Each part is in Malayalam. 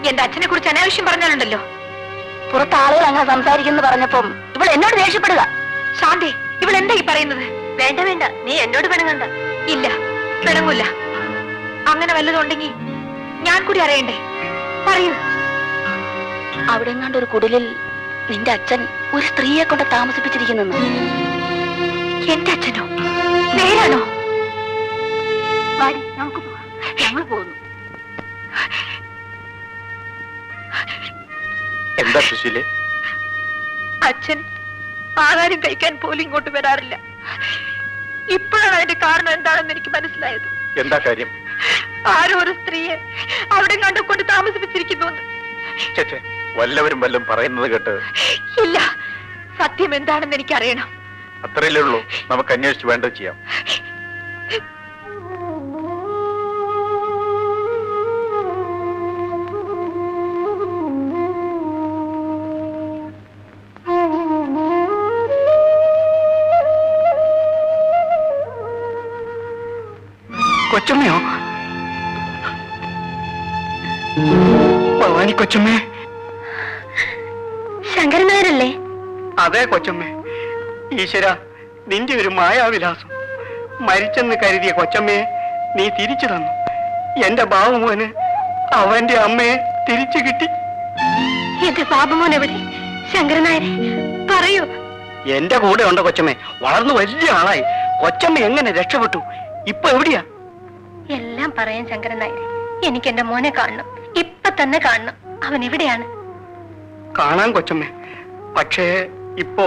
എന്റെ അച്ഛനെ കുറിച്ച് അനാവശ്യം പറഞ്ഞാലുണ്ടല്ലോ. പുറത്ത് ആളുകൾ അങ്ങനെ സംസാരിക്കുന്നു പറഞ്ഞപ്പം ഇവൾ എന്നോട് ദേഷ്യപ്പെടുക. ശാന്തി, ഇവൾ എന്താ ഈ പറയുന്നത്? വേണ്ട വേണ്ട, നീ എന്നോട് പിണങ്ങണ്ട. ഇല്ല, പിണങ്ങൂല. അങ്ങനെ വല്ലതുണ്ടെങ്കിൽ ഞാൻ കൂടി അറിയണ്ടേ? പറയൂ. അവിടെ എങ്ങാണ്ട് ഒരു കുടിലിൽ നിന്റെ അച്ഛൻ ഒരു സ്ത്രീയെ കൊണ്ട് താമസിപ്പിച്ചിരിക്കുന്നു. എന്റെ അച്ഛനോ? നേരാണോ? നമുക്ക് പോവാം. ഞങ്ങൾ പോകുന്നു. എന്താ സുശീലേ? അച്ഛൻ ആഹാരം കഴിക്കാൻ പോലും ഇങ്ങോട്ട് വരാറില്ല. ഇപ്പോഴാണ് അതിന്റെ കാരണം എന്താണെന്ന് എനിക്ക് മനസ്സിലായത്. എന്താ കാര്യം? ആരോ ഒരു സ്ത്രീയെ അവിടെ കണ്ടുകൊണ്ട് താമസിപ്പിച്ചിരിക്കുന്നു. വല്ലവരും വല്ലതും പറയുന്നത് കേട്ട്? ഇല്ല, സത്യം എന്താണെന്ന് എനിക്ക് അറിയണം. അത്രയല്ലേ ഉള്ളൂ. നമുക്ക് അന്വേഷിച്ച് വേണ്ടത് ചെയ്യാം. കൊച്ചമ്മയോ? ഭവാനി കൊച്ചമ്മേ? ശങ്കരൻ നായരല്ലേ? അതെ കൊച്ചമ്മേ. ഈശ്വര, നിന്റെ ഒരു മായാവിലാസം. മരിച്ചെന്ന് കരുതിയ കൊച്ചമ്മയെ നീ തിരിച്ചു തന്നു. എന്റെ ബാബുമോന് അവന്റെ അമ്മയെ തിരിച്ചു കിട്ടി. എന്റെ ബാബുമോൻ എവിടെ? ശങ്കരൻ നായരെ പറയൂ. എന്റെ കൂടെ ഉണ്ട് കൊച്ചമ്മേ. വളർന്നു വലിയ ആളായി. കൊച്ചമ്മ എങ്ങനെ രക്ഷപ്പെട്ടു? ഇപ്പൊ എവിടെയാ? എല്ലാം പറയാൻ ശങ്കരൻ നായരെ. എനിക്ക് എന്റെ മോനെ കാണണം, ഇപ്പൊ തന്നെ കാണണം. അവൻ എവിടെയാണ്? കാണാൻ കൊച്ചമ്മേ, പക്ഷേ ഇപ്പോ.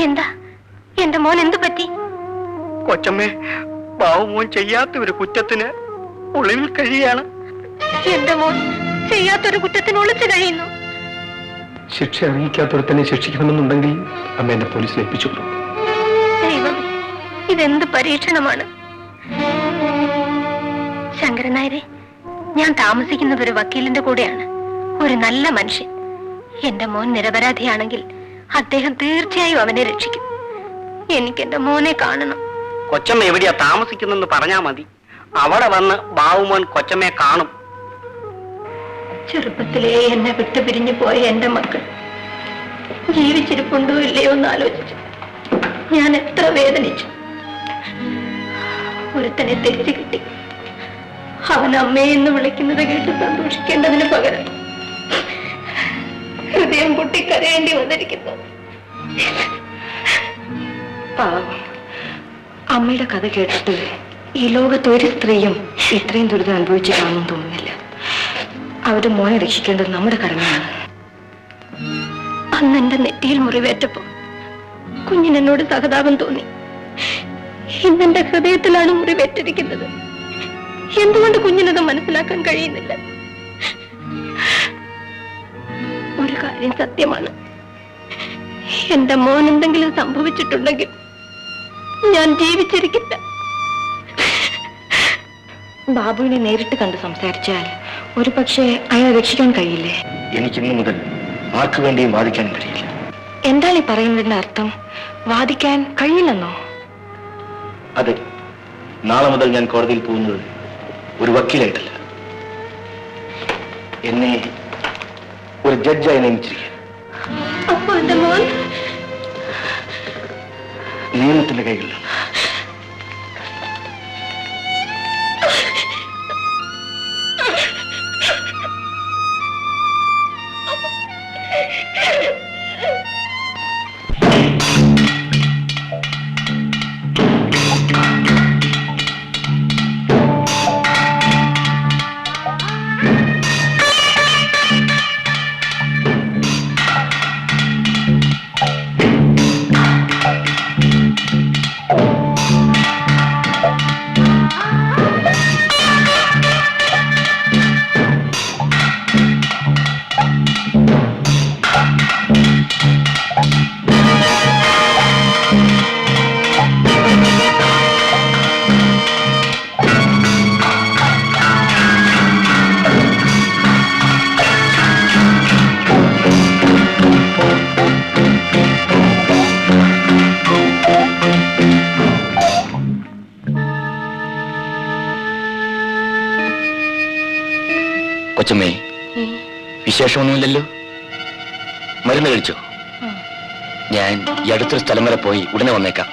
എന്താ എന്റെ മോൻ എന്തു പറ്റി? കൊച്ചമ്മേ, ബാബുമോൻ ചെയ്യാത്ത ഒരു കുറ്റത്തിന് ഒളിവിൽ കഴിയാണ്. എന്റെ മോൻ ചെയ്യാത്തൊരു കുറ്റത്തിന് ഒളിച്ചു കഴിയുന്നു. ശിക്ഷ അറിയിക്കാത്തവരെ ശിക്ഷിക്കണമെന്നുണ്ടെങ്കിൽ അമ്മ എന്നെ പോലീസിൽ ഏൽപ്പിച്ചോളൂ. ദൈവമേ, ഇതെന്ത് പരീക്ഷണമാണ്. ശങ്കരൻ നായരെ, ഞാൻ താമസിക്കുന്നത് ഒരു വക്കീലിന്റെ കൂടെയാണ്. ഒരു നല്ല മനുഷ്യൻ. എന്റെ മോൻ നിരപരാധിയാണെങ്കിൽ അദ്ദേഹം തീർച്ചയായും അവനെ രക്ഷിക്കും. എനിക്ക് എന്റെ മോനെ കാണണം. കൊച്ചമ്മ എവിടെയാ താമസിക്കുന്നെന്ന് പറഞ്ഞാ മതി. അവിടെ വന്ന് ബാബുമോൻ കൊച്ചമ്മയെ കാണും. ചെറുപ്പത്തിലേ എന്നെ വിട്ടു പിരിഞ്ഞു പോയ എന്റെ മക്കൾ ജീവിച്ചിരിപ്പുണ്ടോ ഇല്ലയോ എന്ന് ആലോചിച്ചു ഞാൻ എത്ര വേദനിച്ചു. ഒരുത്തനെ തിരിച്ചു കിട്ടി. അവൻ അമ്മയെന്ന് വിളിക്കുന്നത് കേട്ട് സന്തോഷിക്കേണ്ടതിന് പകരം ഹൃദയം പൊട്ടിക്കരയേണ്ടി വന്നിരിക്കുന്നു. പാവം, അമ്മയുടെ കഥ കേട്ടിട്ട് ഈ ലോകത്ത് ഒരു സ്ത്രീയും ഇത്രയും ദുരിതം അനുഭവിച്ചു കാണും തോന്നുന്നില്ല. അവരുടെ മോനെ രക്ഷിക്കേണ്ടത് നമ്മുടെ കടമയാണ്. അന്ന് എന്റെ നെറ്റിയിൽ മുറിവേറ്റപ്പോ കുഞ്ഞിനെന്നോട് സഹതാപം തോന്നി. ഇന്നെന്റെ ഹൃദയത്തിലാണ് മുറിവേറ്റിരിക്കുന്നത്. എന്തുകൊണ്ട് കുഞ്ഞിനത് മനസ്സിലാക്കാൻ കഴിയുന്നില്ല? ഒരു കാര്യം സത്യമാണ്, എന്റെ മോൻ എന്തെങ്കിലും സംഭവിച്ചിട്ടുണ്ടെങ്കിൽ ഞാൻ ജീവിച്ചിരിക്കില്ല. ബാബുവിനെ നേരിട്ട് കണ്ട് സംസാരിച്ചാൽ ഒരു പക്ഷേ അയാളെ രക്ഷിക്കാൻ കഴിയില്ലേ? എനിക്കിന്നു മുതൽ ആർക്കു വേണ്ടിയും വാദിക്കാൻ കഴിയില്ല. എന്താണ് ഈ പറയുന്നതിന്റെ അർത്ഥം? വാദിക്കാൻ കഴിയില്ലെന്നോ? അതെ, നാളെ മുതൽ ഞാൻ കോടതിയിൽ പോകുന്നത് ഒരു വക്കീലായിട്ടല്ല, എന്നെ ഒരു ജഡ്ജായി നിയമിച്ചിരിക്കുക. അപ്പോ എന്റെ മോൻ നിയമത്തിന്റെ കൈകളിലാണ്. കൊച്ചമ്മേ, വിശേഷമൊന്നുമില്ലല്ലോ? മരുന്ന് കഴിച്ചോ? ഞാൻ ഈ അടുത്തൊരു സ്ഥലം വരെ പോയി ഉടനെ വന്നേക്കാം.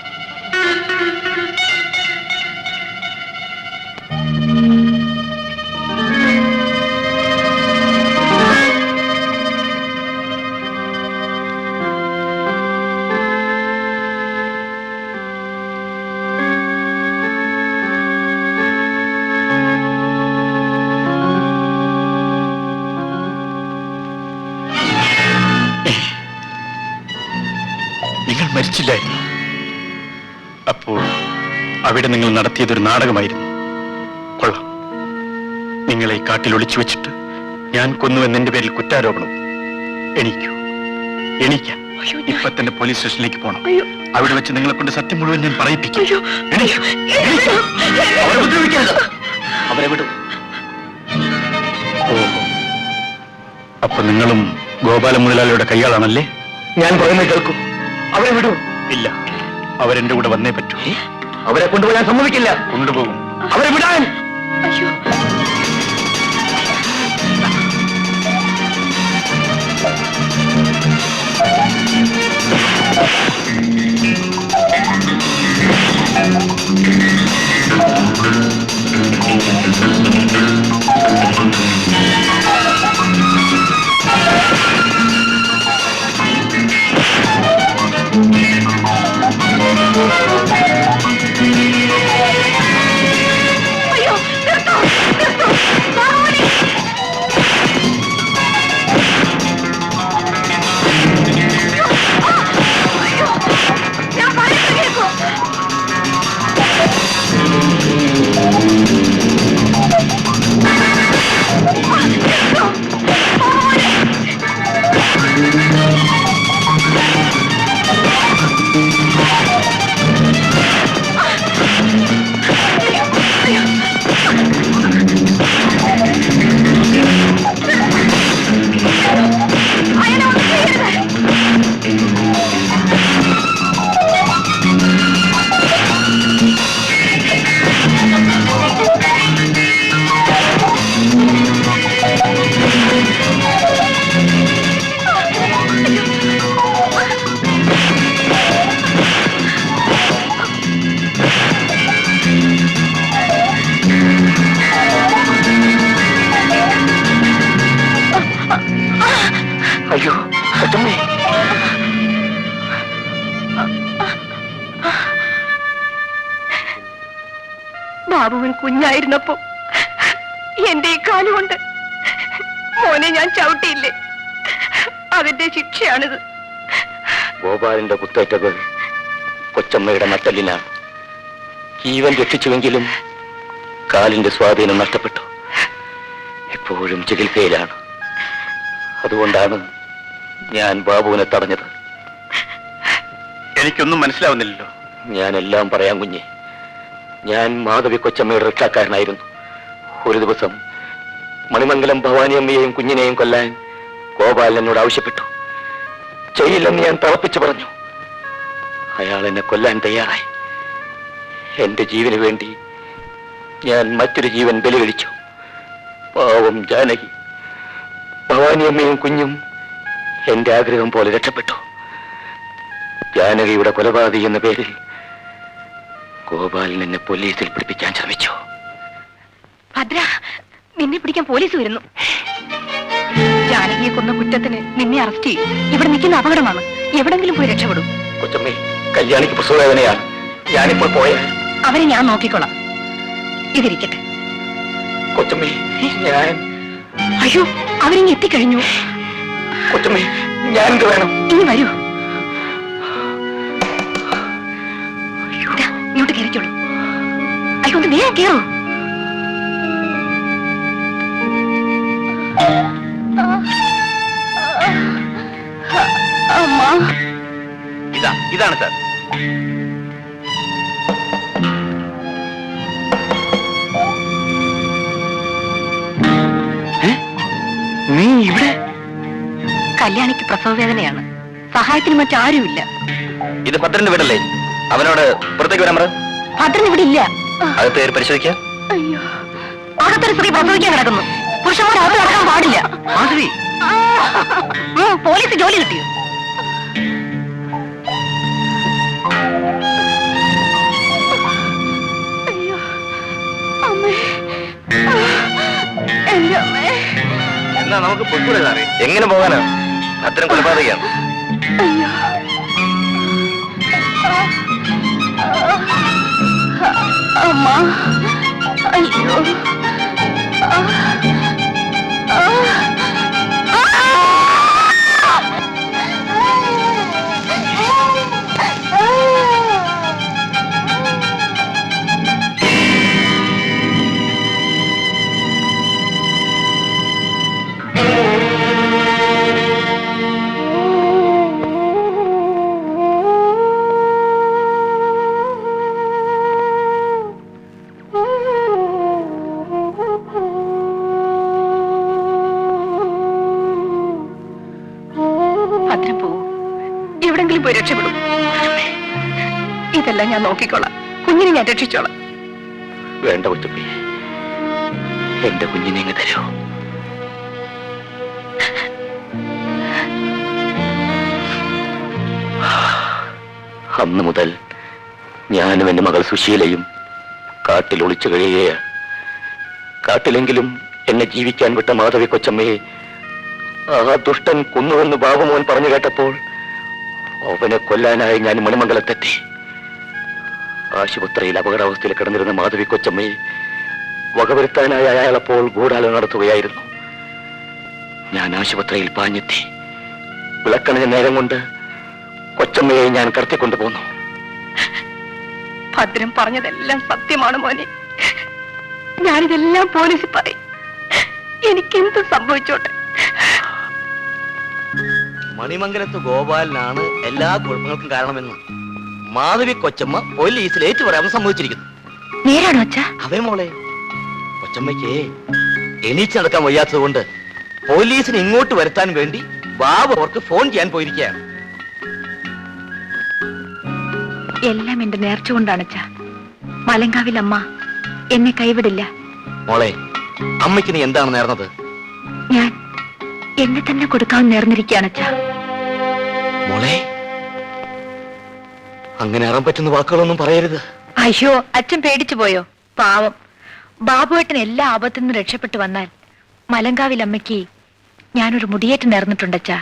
നിങ്ങൾ മരിച്ചില്ലായിരുന്നു. അപ്പോൾ അവിടെ നിങ്ങൾ നടത്തിയതൊരു നാടകമായിരുന്നു. കൊള്ളാം. നിങ്ങളെ ഈ കാട്ടിൽ ഒളിച്ചു വെച്ചിട്ട് ഞാൻ കൊന്നുവെന്നെ പേരിൽ കുറ്റാരോപണം. എണീക്കൂ, എണീക്കാം. ഇപ്പൊ തന്നെ പോലീസ് സ്റ്റേഷനിലേക്ക് പോകണം. അവിടെ വെച്ച് നിങ്ങളെ കൊണ്ട് സത്യം മുഴുവൻ ഞാൻ പറയിപ്പിക്കും. എണീക്കൂ, എണീക്കൂ. അവരെ ഉപദ്രവിക്കരുത്. അവരെ വിടും. ഓഹോ, അപ്പൊ നിങ്ങളും ഗോപാല മുതലാളിയുടെ കൈയാളാണല്ലേ? ഞാൻ പറയുന്നത് കേൾക്കൂ. അവരെ വിടൂ. ഇല്ല, അവരെന്റെ കൂടെ വന്നേ പറ്റൂ. അവരെ കൊണ്ടുപോകാൻ സമ്മതിക്കില്ല. കൊണ്ടുപോകും. അവരെ വിടാൻ. അയ്യോ, അയ്യോ, കൊച്ചമ്മേ. ബാബുവൻ കുഞ്ഞായിരുന്നപ്പോ എന്റെ ഈ കാലുകൊണ്ട് മോനെ ഞാൻ ചവിട്ടിയില്ലേ, അതിന്റെ ശിക്ഷയാണിത്. ഗോപാലിന്റെ കുത്തേറ്റകൾ കൊച്ചമ്മയുടെ നട്ടലിനാണ്. ജീവൻ രക്ഷിച്ചുവെങ്കിലും കാലിന്റെ സ്വാധീനം നഷ്ടപ്പെട്ടു. ഇപ്പോഴും ചികിത്സയിലാണ്. അതുകൊണ്ടാണ് ഞാൻ ബാബുവിനെ തടഞ്ഞത്. എനിക്കൊന്നും മനസ്സിലാവുന്നില്ലല്ലോ. ഞാനെല്ലാം പറയാം കുഞ്ഞെ. ഞാൻ മാധവി കൊച്ചമ്മയുടെ റിക്ഷാക്കാരനായിരുന്നു. ഒരു ദിവസം മണിമംഗലം ഭവാനിയമ്മയെയും കുഞ്ഞിനെയും കൊല്ലാൻ ഗോപാലൻ എന്നോട് ആവശ്യപ്പെട്ടു. ചെയ്യില്ലെന്ന് ഞാൻ തറപ്പിച്ചു പറഞ്ഞു. അയാൾ എന്നെ കൊല്ലാൻ തയ്യാറായി. എന്റെ ജീവന് വേണ്ടി ഞാൻ മറ്റൊരു ജീവൻ ബലി കഴിച്ചു. പാവം ജാനകി. ഭവാനിയമ്മയും കുഞ്ഞും എന്റെ ആഗ്രഹം പോലെ രക്ഷപ്പെട്ടു. ജാനകിയുടെ കൊലപാതകി എന്ന പേരിൽ ഗോപാലൻ എന്നെ പോലീസിൽ പിടിപ്പിക്കാൻ ശ്രമിച്ചു. ഭദ്ര, നിന്നെ പിടിക്കാൻ പോലീസ് വരുന്നു. ജാനകിയെ കൊന്ന കുറ്റത്തിന് നിന്നെ അറസ്റ്റ് ചെയ്യും. ഇവിടെ നിൽക്കുന്ന അപകടമാണ്. എവിടെങ്കിലും പോയി രക്ഷപ്പെടും. കൊച്ചമ്മേ, കല്യാണിക്ക് പ്രസവവേദനയാണ്. ഞാനിപ്പോൾ പോയാൽ അവരെ ഞാൻ നോക്കിക്കോളാം. ഇതിരിക്കട്ടെ. കൊച്ചമ്മേ, ഞാൻ... അയ്യോ, അവരിങ്ങ് എത്തിക്കഴിഞ്ഞു. കൊച്ചമ്മേ, ഞാനെന്ത് വേണം? ഇനി വരൂ. ഇങ്ങോട്ട് കയറിക്കോളൂ. അയ്യോ, ഒന്ന് വേഗം കയറൂ. ഇതാണ് സാർ. നീ ഇവിടെ? കല്യാണിക്ക് പ്രസവവേദനയാണ്. സഹായത്തിന് മറ്റാരുമില്ല. ഇത് ഭദ്രന്റെ വീടല്ലേ? അവനോട് പുറത്തേക്ക് വരാൻ പറ. ഭദ്രൻ ഇവിടെ ഇല്ല. അകത്ത് കയറി പരിശോധിക്കാം. അയ്യോ, അകത്തൊരു സ്ത്രീ പ്രസവിക്കാൻ കിടക്കുന്നു. പുരുഷന്മാർ അകത്ത് കിടക്കാൻ പാടില്ല. നിനക്ക് ജോലി കിട്ടിയോ? അയ്യോ അമ്മേ, എന്റെ അമ്മേ. എന്നാ നമുക്ക് പൊട്ടൂടെ സാറേ? എങ്ങനെ പോകാനാ? അത്തരം കൊലപാതകയാണ്. അയ്യോ അമ്മ, അയ്യോ ഭദ്രം പോവൂ, എവിടെങ്കിലും പോയി രക്ഷപ്പെടും. ഇതെല്ലാം ഞാൻ നോക്കിക്കോളാം, കുഞ്ഞിനെ ഞാൻ രക്ഷിച്ചോളാം. വേണ്ട കൊച്ചമ്മേ, എന്റെ കുഞ്ഞിനെ ഇങ്ങ് തരൂ. അന്ന് മുതൽ ഞാനും എന്റെ മകൾ സുശീലയും കാട്ടിൽ ഒളിച്ചു കഴിയുകയാണ്. കാട്ടിലെങ്കിലും എന്നെ ജീവിക്കാൻ വിട്ട മാധവി കൊച്ചമ്മയെ ആ ദുഷ്ടൻ കൊന്നുവെന്ന് ബാബുമോൻ പറഞ്ഞു കേട്ടപ്പോൾ അവനെ കൊല്ലാനായി ഞാൻ മണിമംഗലത്തെത്തി. ആശുപത്രിയിൽ അപകടാവസ്ഥയിൽ കിടന്നിരുന്ന മാധവി കൊച്ചമ്മയെ വകവരുത്താനായി അയാളപ്പോൾ ഗൂഢാലോചന നടത്തുകയായിരുന്നു. ഞാൻ ആശുപത്രിയിൽ പാഞ്ഞെത്തി. വിളക്കണഞ്ഞ നേരം കൊണ്ട് കൊച്ചമ്മയെ ഞാൻ കടത്തിക്കൊണ്ടുപോന്നു. ഭദ്രം പറഞ്ഞതെല്ലാം സത്യമാണ് മോനെ. ഞാനിതെല്ലാം പോലീസിൽ പറയും. എനിക്കെന്ത് സംഭവിച്ചോട്ടെ. മണിമംഗലത്ത് ഗോപാലനാണ് എല്ലാ കുഴപ്പങ്ങൾക്കും കാരണമെന്ന് മാധവി കൊച്ചമ്മ പോലീസിൽ ഏറ്റു പറയാമെന്ന് സമ്മതിച്ചിരിക്കുന്നു. നേരാണോ അച്ഛാ? അവൻ മോളെ, കൊച്ചമ്മയ്ക്ക് എണീച്ച് നടക്കാൻ വയ്യാത്തത് കൊണ്ട് പോലീസിനെ ഇങ്ങോട്ട് വരുത്താൻ വേണ്ടി ബാബു അവർക്ക് ഫോൺ ചെയ്യാൻ പോയിരിക്കുകയാണ്. എല്ലാം എന്റെ നേർച്ച കൊണ്ടാണ് അച്ഛാ. മലങ്കാവിൽ അമ്മ എന്നെ കൈവിടില്ല. മോളെ, അമ്മയ്ക്ക് നീ എന്താണ് നേർന്നത്? ഞാൻ എന്നെ തന്നെ കൊടുക്കാൻ നേർന്നിരിക്കുകയാണ് അച്ഛാ. മോളെ, അങ്ങനെ അറാൻ പറ്റുന്ന വാക്കുകളൊന്നും പറയരുത്. അയ്യോ, അച്ഛൻ പേടിച്ചു പോയോ? പാവം ബാബുവേട്ടൻ എല്ലാ ആപത്തിൽ നിന്നും രക്ഷപ്പെട്ടു വന്നാൽ മലങ്കാവിൽ അമ്മയ്ക്ക് ഞാനൊരു മുടിയേറ്റ് നേർന്നിട്ടുണ്ടച്ചാ.